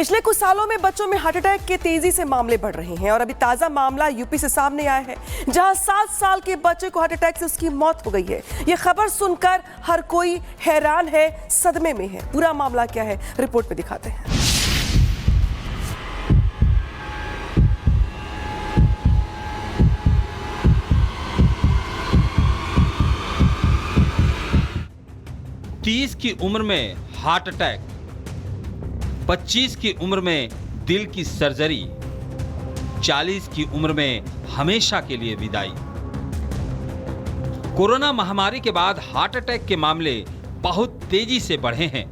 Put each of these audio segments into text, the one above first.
पिछले कुछ सालों में बच्चों में हार्ट अटैक के तेजी से मामले बढ़ रहे हैं और अभी ताजा मामला यूपी से सामने आया है, जहां 7 साल के बच्चे को हार्ट अटैक से उसकी मौत हो गई है। यह खबर सुनकर हर कोई हैरान है, सदमे में है। पूरा मामला क्या है, रिपोर्ट में दिखाते हैं। तीस की उम्र में हार्ट अटैक, 25 की उम्र में दिल की सर्जरी, 40 की उम्र में हमेशा के लिए विदाई। कोरोना महामारी के बाद हार्ट अटैक के मामले बहुत तेजी से बढ़े हैं।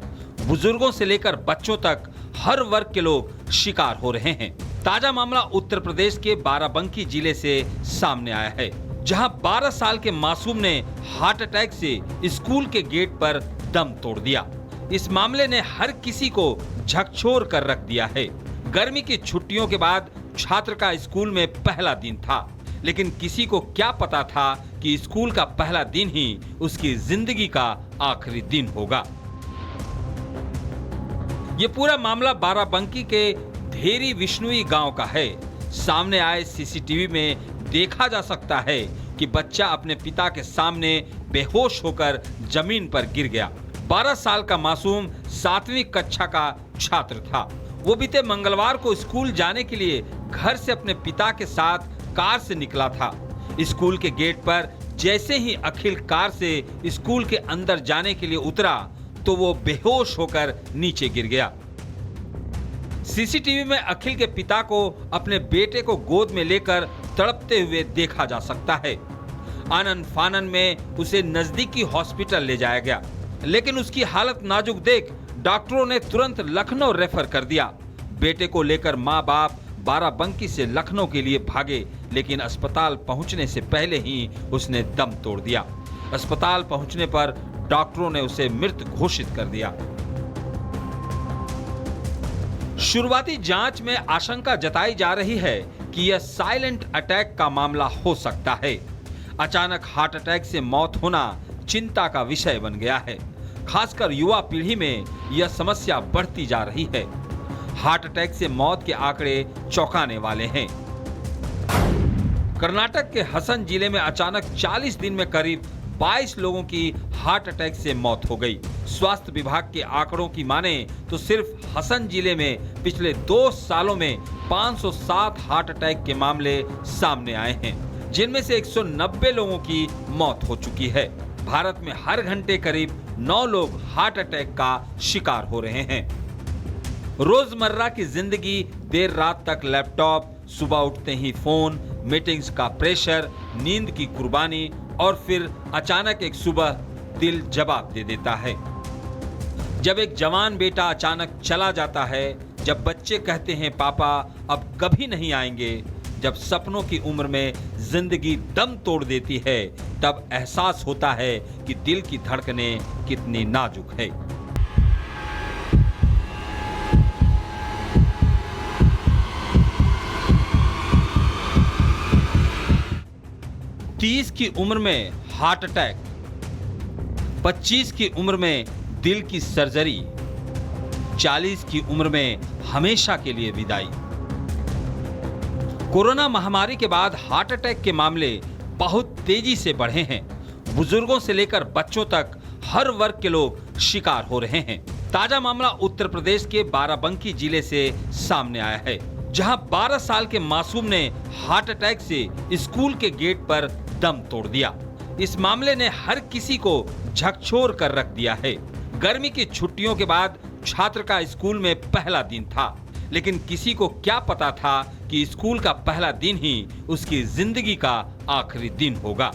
बुजुर्गों से लेकर बच्चों तक हर वर्ग के लोग शिकार हो रहे हैं। ताजा मामला उत्तर प्रदेश के बाराबंकी जिले से सामने आया है, जहां 12 साल के मासूम ने हार्ट अटैक से स्कूल के गेट पर दम तोड़ दिया। इस मामले ने हर किसी को झकझोर कर रख दिया है। गर्मी की छुट्टियों के बाद छात्र का स्कूल में पहला दिन था, लेकिन किसी को क्या पता था कि स्कूल का पहला दिन ही उसकी जिंदगी का आखिरी दिन होगा। ये पूरा मामला बाराबंकी के धेरी विष्णुई गांव का है। सामने आए सीसीटीवी में देखा जा सकता है कि बच्चा अपने पिता के सामने बेहोश होकर जमीन पर गिर गया। 12 साल का मासूम 7वीं कक्षा का छात्र था। वो बीते मंगलवार को स्कूल जाने के लिए घर से अपने पिता के साथ कार से निकला था। स्कूल के गेट पर जैसे ही अखिल कार से स्कूल के अंदर जाने के लिए उतरा तो वो बेहोश होकर नीचे गिर गया। सीसीटीवी में अखिल के पिता को अपने बेटे को गोद में लेकर तड़पते हुए देखा जा सकता है। आनन फानन में उसे नजदीकी हॉस्पिटल ले जाया गया, लेकिन उसकी हालत नाजुक देख डॉक्टरों ने तुरंत लखनऊ रेफर कर दिया। बेटे को लेकर माँ बाप बाराबंकी से लखनऊ के लिए भागे, लेकिन अस्पताल पहुंचने से पहले ही उसने दम तोड़ दिया। अस्पताल पहुंचने पर डॉक्टरों ने उसे मृत घोषित कर दिया। शुरुआती जांच में आशंका जताई जा रही है कि यह साइलेंट अटैक का मामला हो सकता है। अचानक हार्ट अटैक से मौत होना चिंता का विषय बन गया है। खासकर युवा पीढ़ी में यह समस्या बढ़ती जा रही है। हार्ट अटैक से मौत के आंकड़े चौंकाने वाले हैं। कर्नाटक के हसन जिले में अचानक 40 दिन में करीब 22 लोगों की हार्ट अटैक से मौत हो गई। स्वास्थ्य विभाग के आंकड़ों की माने तो सिर्फ हसन जिले में पिछले 2 सालों में 507 हार्ट अटैक के मामले सामने आए हैं, जिनमें से 190 लोगों की मौत हो चुकी है। भारत में हर घंटे करीब 9 लोग हार्ट अटैक का शिकार हो रहे हैं। रोजमर्रा की जिंदगी, देर रात तक लैपटॉप, सुबह उठते ही फोन, मीटिंग्स का प्रेशर, नींद की कुर्बानी और फिर अचानक एक सुबह दिल जवाब दे देता है। जब एक जवान बेटा अचानक चला जाता है, जब बच्चे कहते हैं पापा अब कभी नहीं आएंगे, जब सपनों की उम्र में जिंदगी दम तोड़ देती है, तब एहसास होता है कि दिल की धड़कनें कितनी नाजुक है। तीस की उम्र में हार्ट अटैक, 25 की उम्र में दिल की सर्जरी, 40 की उम्र में हमेशा के लिए विदाई। कोरोना महामारी के बाद हार्ट अटैक के मामले बहुत तेजी से बढ़े हैं। बुजुर्गों से लेकर बच्चों तक हर वर्ग के लोग शिकार हो रहे हैं। ताजा मामला उत्तर प्रदेश के बाराबंकी जिले से सामने आया है, जहां 12 साल के मासूम ने हार्ट अटैक से स्कूल के गेट पर दम तोड़ दिया। इस मामले ने हर किसी को झकझोर कर रख दिया है। गर्मी की छुट्टियों के बाद छात्र का स्कूल में पहला दिन था, लेकिन किसी को क्या पता था कि स्कूल का पहला दिन ही उसकी जिंदगी का आखिरी दिन होगा।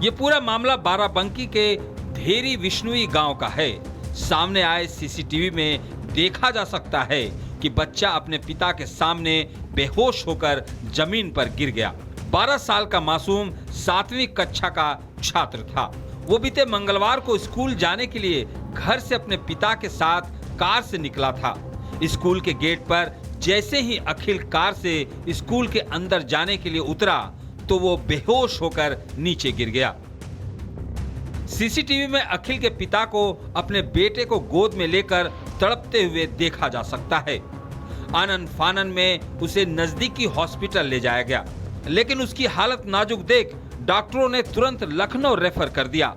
ये पूरा मामला बाराबंकी के धेरी विष्णुई गांव का है। सामने आए सीसीटीवी में देखा जा सकता है कि बच्चा अपने पिता के सामने बेहोश होकर जमीन पर गिर गया। 12 साल का मासूम 7वीं कक्षा का छात्र था। वो बीते मंगलवार को स्कूल जाने के लिए घर से अपने पिता के साथ कार से निकला था। स्कूल के गेट पर जैसे ही अखिल कार से स्कूल के अंदर जाने के लिए उतरा तो वो बेहोश होकर नीचे गिर गया। सीसीटीवी में अखिल के पिता को अपने बेटे को गोद में लेकर तड़पते हुए देखा जा सकता है। आनन फानन में उसे नजदीकी हॉस्पिटल ले जाया गया, लेकिन उसकी हालत नाजुक देख डॉक्टरों ने तुरंत लखनऊ रेफर कर दिया।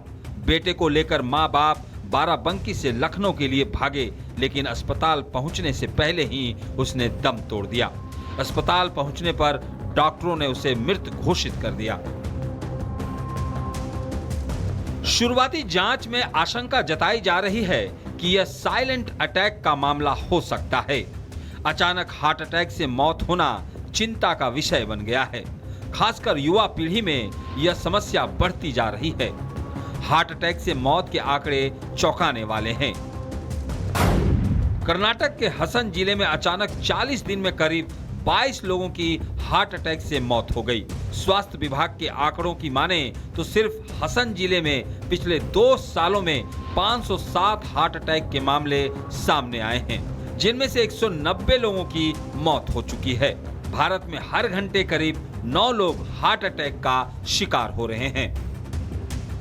बेटे को लेकर माँ बाप बाराबंकी से लखनऊ के लिए भागे, लेकिन अस्पताल पहुंचने से पहले ही उसने दम तोड़ दिया। अस्पताल पहुंचने पर डॉक्टरों ने उसे मृत घोषित कर दिया। शुरुआती जांच में आशंका जताई जा रही है कि यह साइलेंट अटैक का मामला हो सकता है। अचानक हार्ट अटैक से मौत होना चिंता का विषय बन गया है। खासकर युवा पीढ़ी में यह समस्या बढ़ती जा रही है। हार्ट अटैक से मौत के आंकड़े चौंकाने वाले हैं। कर्नाटक के हसन जिले में अचानक 40 दिन में करीब 22 लोगों की हार्ट अटैक से मौत हो गई। स्वास्थ्य विभाग के आंकड़ों की माने तो सिर्फ हसन जिले में पिछले 2 सालों में 507 हार्ट अटैक के मामले सामने आए हैं, जिनमें से 190 लोगों की मौत हो चुकी है। भारत में हर घंटे करीब 9 लोग हार्ट अटैक का शिकार हो रहे हैं।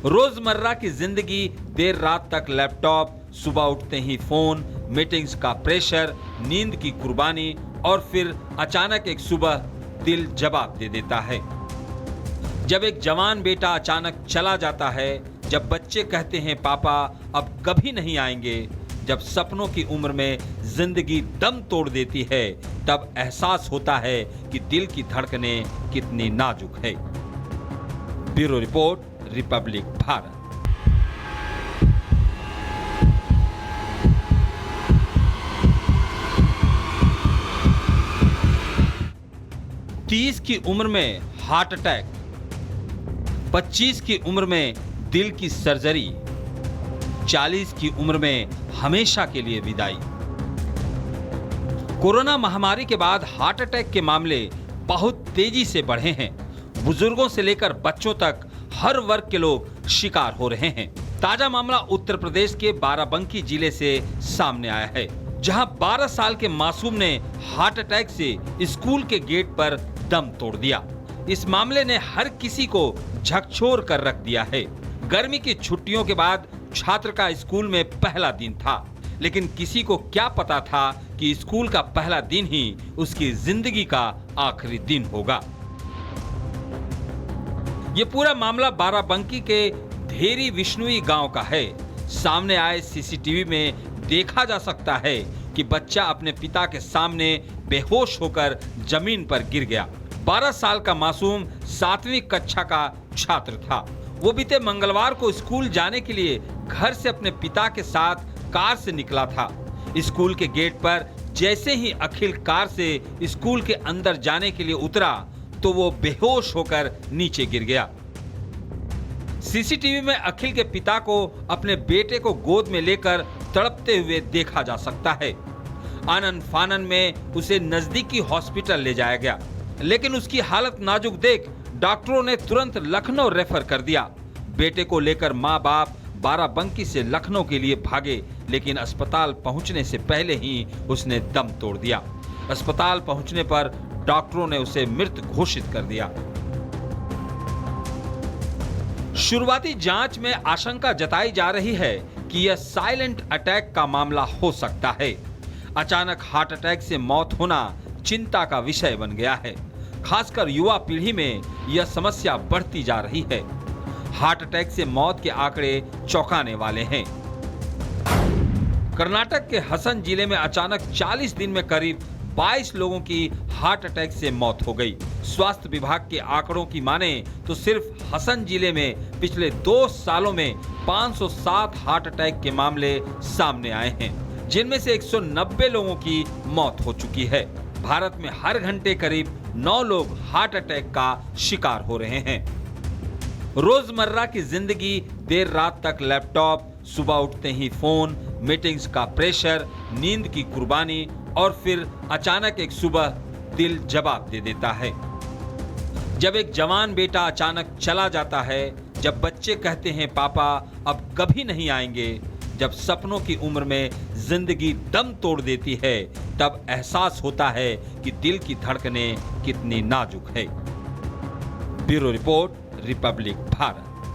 रोजमर्रा की जिंदगी, देर रात तक लैपटॉप, सुबह उठते ही फोन, मीटिंग्स का प्रेशर, नींद की कुर्बानी और फिर अचानक एक सुबह दिल जवाब दे देता है। जब एक जवान बेटा अचानक चला जाता है, जब बच्चे कहते हैं पापा अब कभी नहीं आएंगे, जब सपनों की उम्र में जिंदगी दम तोड़ देती है, तब एहसास होता है कि दिल की धड़कनें कितनी नाजुक है। Bureau report, Republic Bharat. तीस की उम्र में हार्ट अटैक, 25 की उम्र में दिल की सर्जरी, 40 की उम्र में हमेशा के लिए विदाई। कोरोना महामारी के बाद हार्ट अटैक के मामले बहुत तेजी से बढ़े हैं। बुजुर्गों से लेकर बच्चों तक हर वर्ग के लोग शिकार हो रहे हैं। ताजा मामला उत्तर प्रदेश के बाराबंकी जिले से सामने आया है, जहां 12 साल के मासूम ने हार्ट अटैक से स्कूल के गेट पर दम तोड़ दिया। इस मामले ने हर किसी को झकझोर कर रख दिया है। गर्मी की छुट्टियों के बाद छात्र का स्कूल में पहला दिन था, लेकिन किसी को क्या पता था कि स्कूल का पहला दिन ही उसकी जिंदगी का आखिरी दिन होगा। ये पूरा मामला बाराबंकी के धेरी विष्णुई गांव का है। सामने आए सीसीटीवी में देखा जा सकता है कि बच्चा अपने पिता के सामने बेहोश होकर जमीन पर गिर गया। 12 साल का मासूम 7वीं कक्षा का छात्र था। वो बीते मंगलवार को स्कूल जाने के लिए घर से अपने पिता के साथ कार से निकला था। स्कूल के गेट पर जैसे ही अखिल कार से स्कूल के अंदर जाने के लिए उतरा तो वो बेहोश होकर नीचे गिर गया। सीसीटीवी में अखिल के पिता को अपने बेटे को गोद में लेकर तड़पते हुए देखा जा सकता है। आनन फानन में उसे नजदीकी हॉस्पिटल ले जाया गया, लेकिन उसकी हालत नाजुक देख डॉक्टरों ने तुरंत लखनऊ रेफर कर दिया। बेटे को लेकर माँ बाप बाराबंकी से लखनऊ के लिए भागे, लेकिन अस्पताल पहुंचने से पहले ही उसने दम तोड़ दिया। अस्पताल पहुंचने पर डॉक्टरों ने उसे मृत घोषित कर दिया। शुरुआती जांच में आशंका जताई जा रही है कि यह साइलेंट अटैक का मामला हो सकता है। अचानक हार्ट अटैक से मौत होना चिंता का विषय बन गया है। खासकर युवा पीढ़ी में यह समस्या बढ़ती जा रही है। हार्ट अटैक से मौत के आंकड़े चौंकाने वाले हैं। कर्नाटक के हसन जिले में अचानक 40 दिन में करीब 22 लोगों की हार्ट अटैक से मौत हो गई। स्वास्थ्य विभाग के आंकड़ों की माने तो सिर्फ हसन जिले में पिछले 2 सालों में 507 हार्ट अटैक के मामले सामने आए हैं, जिनमें से 190 लोगों की मौत हो चुकी है। भारत में हर घंटे करीब 9 लोग हार्ट अटैक का शिकार हो रहे हैं। रोजमर्रा की जिंदगी, देर रात तक लैपटॉप, सुबह उठते ही फोन, मीटिंग्स का प्रेशर, नींद की कुर्बानी और फिर अचानक एक सुबह दिल जवाब दे देता है। जब एक जवान बेटा अचानक चला जाता है, जब बच्चे कहते हैं पापा अब कभी नहीं आएंगे, जब सपनों की उम्र में जिंदगी दम तोड़ देती है, तब एहसास होता है कि दिल की धड़कनें कितनी नाजुक है। Bureau report, Republic Bharat.